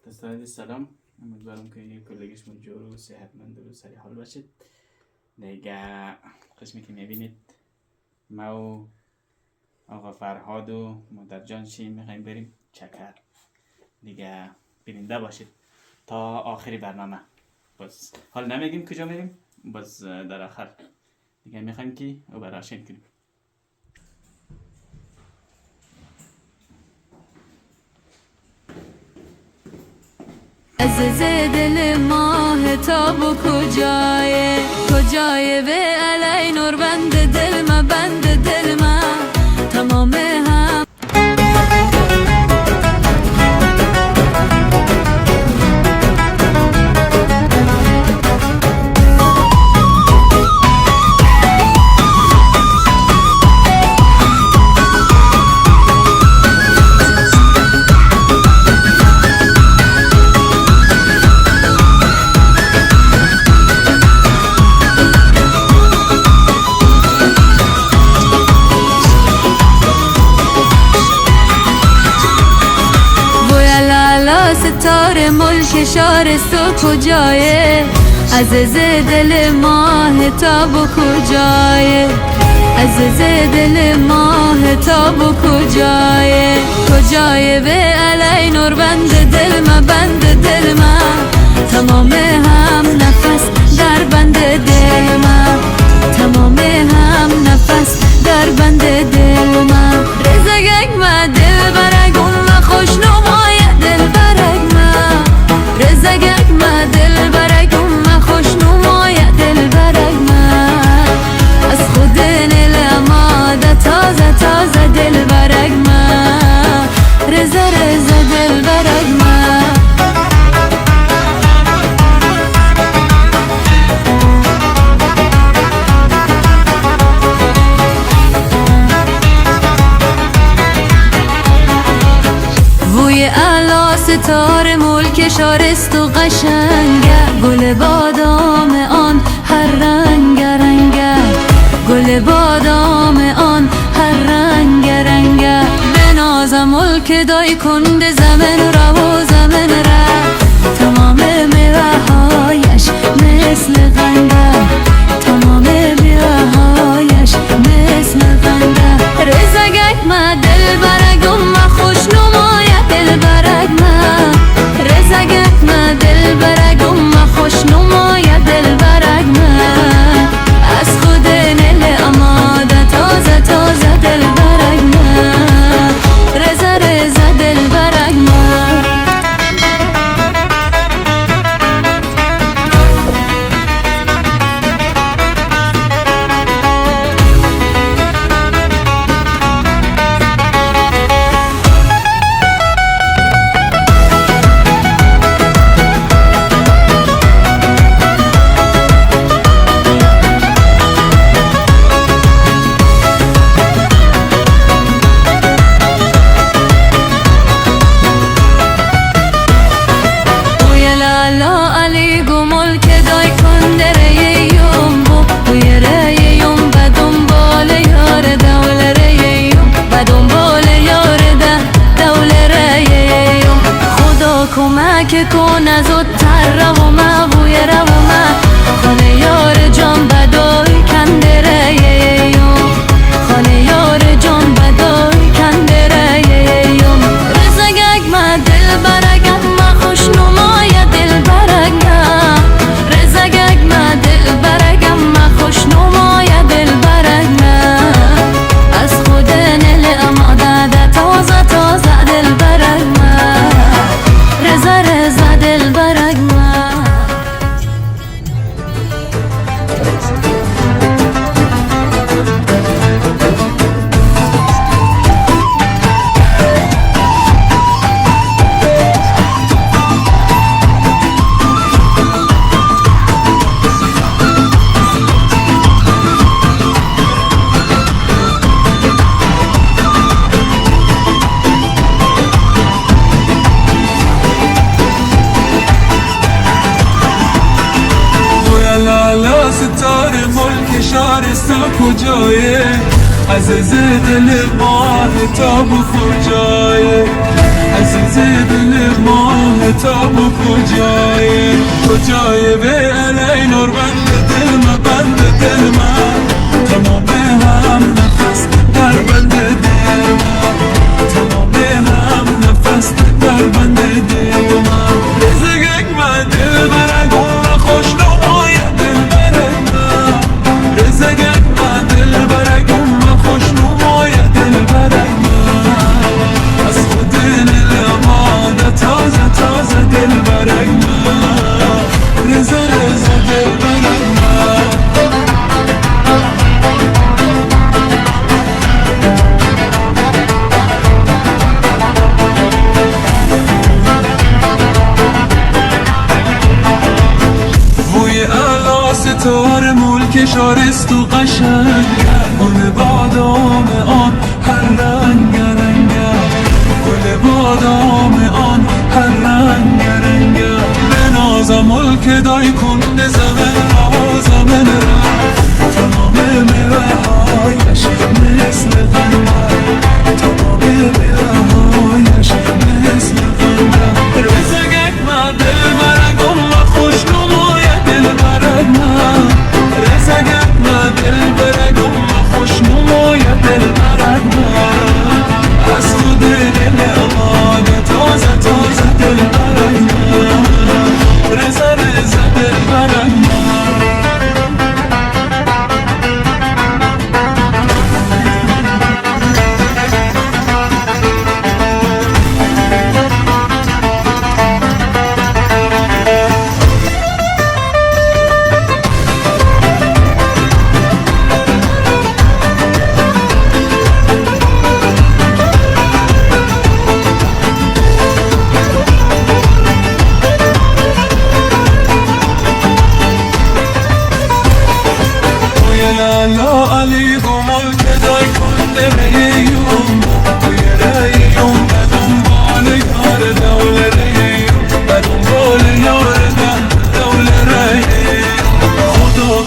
دوستان سلام. امیدوارم که کلگیش جور و صحتمند و سری حال باشید. دیگه قسمی که میبینید ما و آقا فرهاد و مادر جان شیم میخواییم بریم چکر. دیگه بیننده باشید تا آخری برنامه. بس حال نمیگیم کجا میریم، بس در آخر دیگه میخوایم که او براشین کنیم. عزیز دل ماه تاب و کجای به علی نور بند دل ما بند دل ما تمام هم ستاره ملک شارست و کجایه عزیز دل ماه تاب و کجایه عزیز دل ماه تاب و کجایه به علی نور بند دل ما بند دل ما تمام هم نفس در بند دل ما تمام هم نفس در بند دل ما رزگک ما دل برگون ما خوش نمای دل برگ ما رزگک ما دل برگون ما خوش نمای دل برگ ما از خود نل اماده تازه تازه دل برگ ما رزا رزا دل برگ ما ستاره ملک شارست و قشنگه گل بادام آن هر رنگ رنگه گل بادام آن هر رنگ رنگه به ناز ملک دای کند زمن را و زمن را تمام میوه هایش مثل غنده تمام میوه هایش مثل غنده رزگک ما دل برگم ما خوش نمایه دل برگ ما رزگک ما دل برگم ما خوش نمایه دل برگ ما از خود نل اماده تازه تازه دل برگ ما رزا رزا دل برگ ما که کن از زودتر رو ما بوی رو ما خانه یار جان بدای کندره خانه یار جان بدای کندره رزگک ما دل برگم ما خوش نمای دل برگم رزگک ما دل برگم ما خوش نمای دل برگم از خود نل اماده تازه تازه دل برگم رزا رزا دل برگ ما ستاره ملک شارست و کجایه عزیز دل ماه تاب و کجایه عزیز دل ماه تا و کجای به علی نور بند دل من تمام هم نفس در بند دل من تمام هم نفس در بند دل من رزگک من دل برگم خوش نمای دل برگ من رزگک من دل برگم خوش نمای دل برگ من از خود دل اماده تازه دل برگ من رزا دل برگ من ستاره ملک شارست و قشنگ گل بادام آن هر رنگ گل بادام آن هر رنگ به نازم ملک دای کنده زمن را تمام میوه هایش مثل قنبر تمام میوه هایش مثل قنبر رزگک من دل برگم و خوش نمای دل برگ من رزگک من دل برگم و خوش نمای دل برگ من از خود دل آماده تازه دل برگ من رزا دل برگ من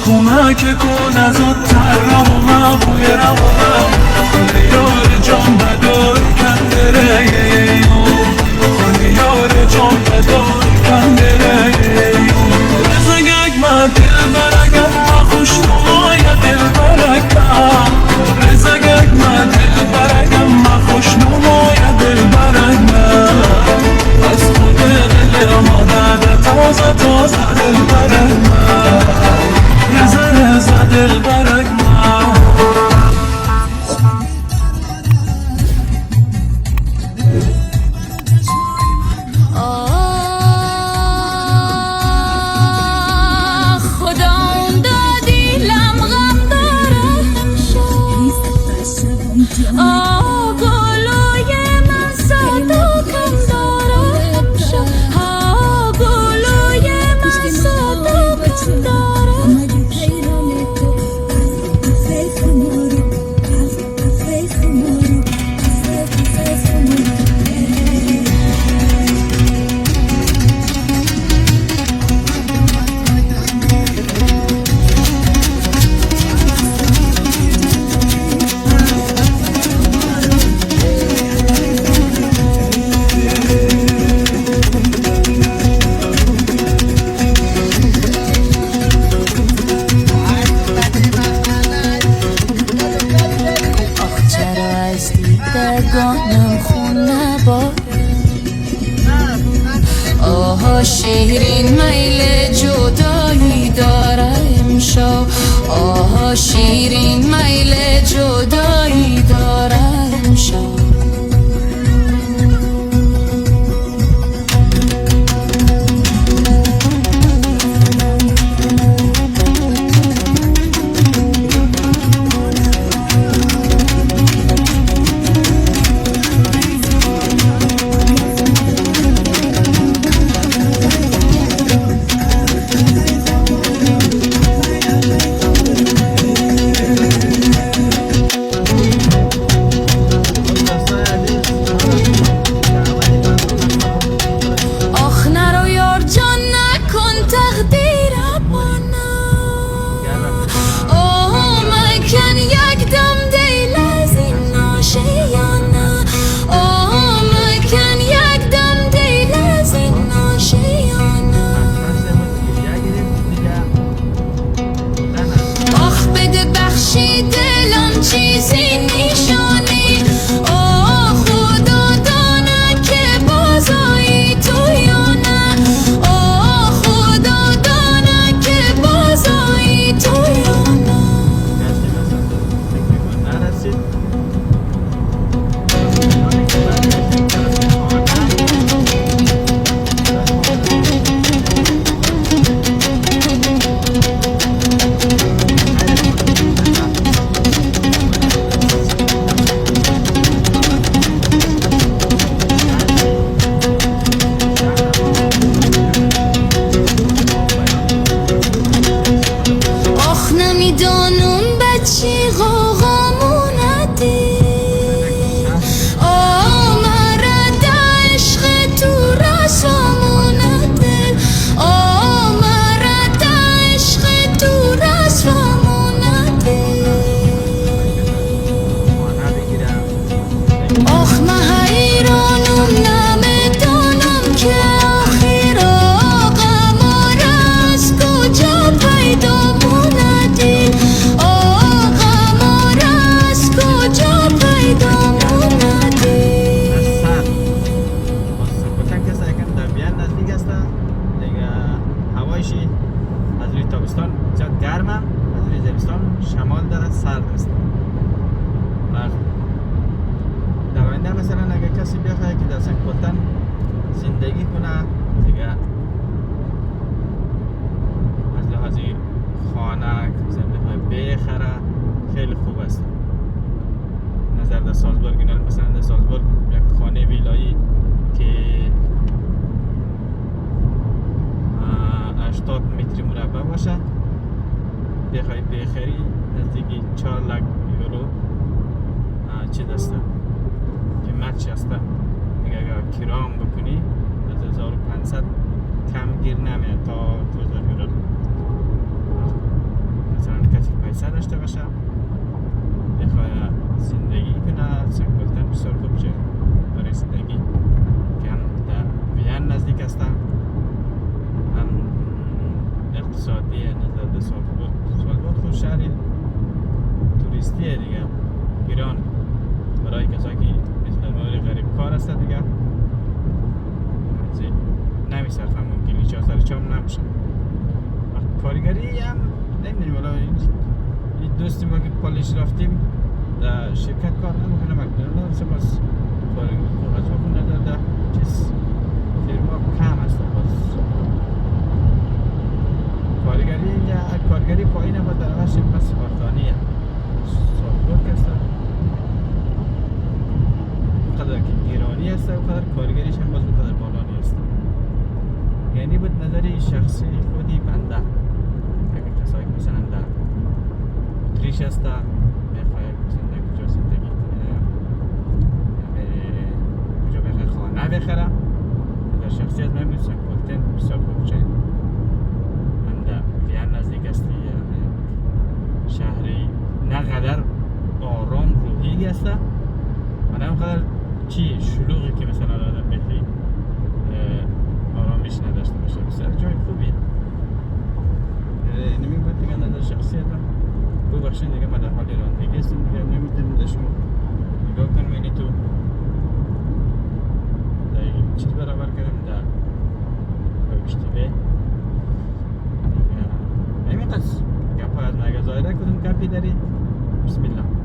کمک کن از اون ترم بوی روام خونه یار جان بدار کندره خونه یار جان بدار کندره رزگک من دل برگم و خوش نمای دل برگم رزگک من دل برگم و خوش نمای دل برگم از خود دل آماده تازه دل برگم رزا دل برگ من خدا اون دادی لم غم داره گلوی من صداقم داره گلوی من صداقم داره دیدگانم خون نباره آها شیرین میل جدایی داره امشب آها شیرین میل جدایی داره امشب سنگلتن زندگی کنه دیگه. از لحاظ خانه زندگی بخره خیلی خوب است. نظر در سالزبورگ مثلا در سالزبورگ یک خانه ویلایی که 80 متر مربع باشه بخوای بخری نزدیکی 4 لک یورو چی دسته قیمتش هسته. دیگه اگر کرام بکنی از 1500 کم گیر نمیاد تا 2000 یورو. مثلا کسی پیسه داشته باشه بخوای زندگی کنه سنگلتن بسیار خوب شه برای زندگی که هم در وین نزدیک هستن، هم اقتصادی نظر در سالزبورگ خود شهری توریستیه دیگه، گران برای کسایی که مثل نوری غریب کار هست دیگه نمیصرفم اون کلیچه ها سرچام نمیشم. کارگری هم نمیدونیم ولی این دوستی ما که پالیش رفتیم در شرکت کار نمیکنه مکدونالد سپاس کاغذ بکنه در چیز فرما کم هست. باز کارگری پایین هم در اولش بس کارخانیه سالزبورگ هست. قدر که گرانی هست و قدر کارگریش هم باز بقدر بالانی هست. یعنی بود نظری شخصی خودی بنده اگر کسایی مثلا در اتریش هست میخواه مثلا در کجا زندگی کنه کجا بخواه خانه بخره در شخصیت من بود سنگلتن بسیار خوب چه من در وین نزدیک هستی شهری نقدر آرام روحی هست و نه اونقدر چی شلوغی که مثلا آدم بخواه آرامش نداشته باشه. بسیار جای خوبیه. نمی بود دیگه نظر شخصیت هم ببخشین دیگه ما در حال رانندگی هستیم دیگه نمیتونیم در شما نگاه کنیم اینی تو در چیز برابر کردیم در اشتباه همین قصد گپ های از مگه زایده کدوم گپی داری؟ بسم الله.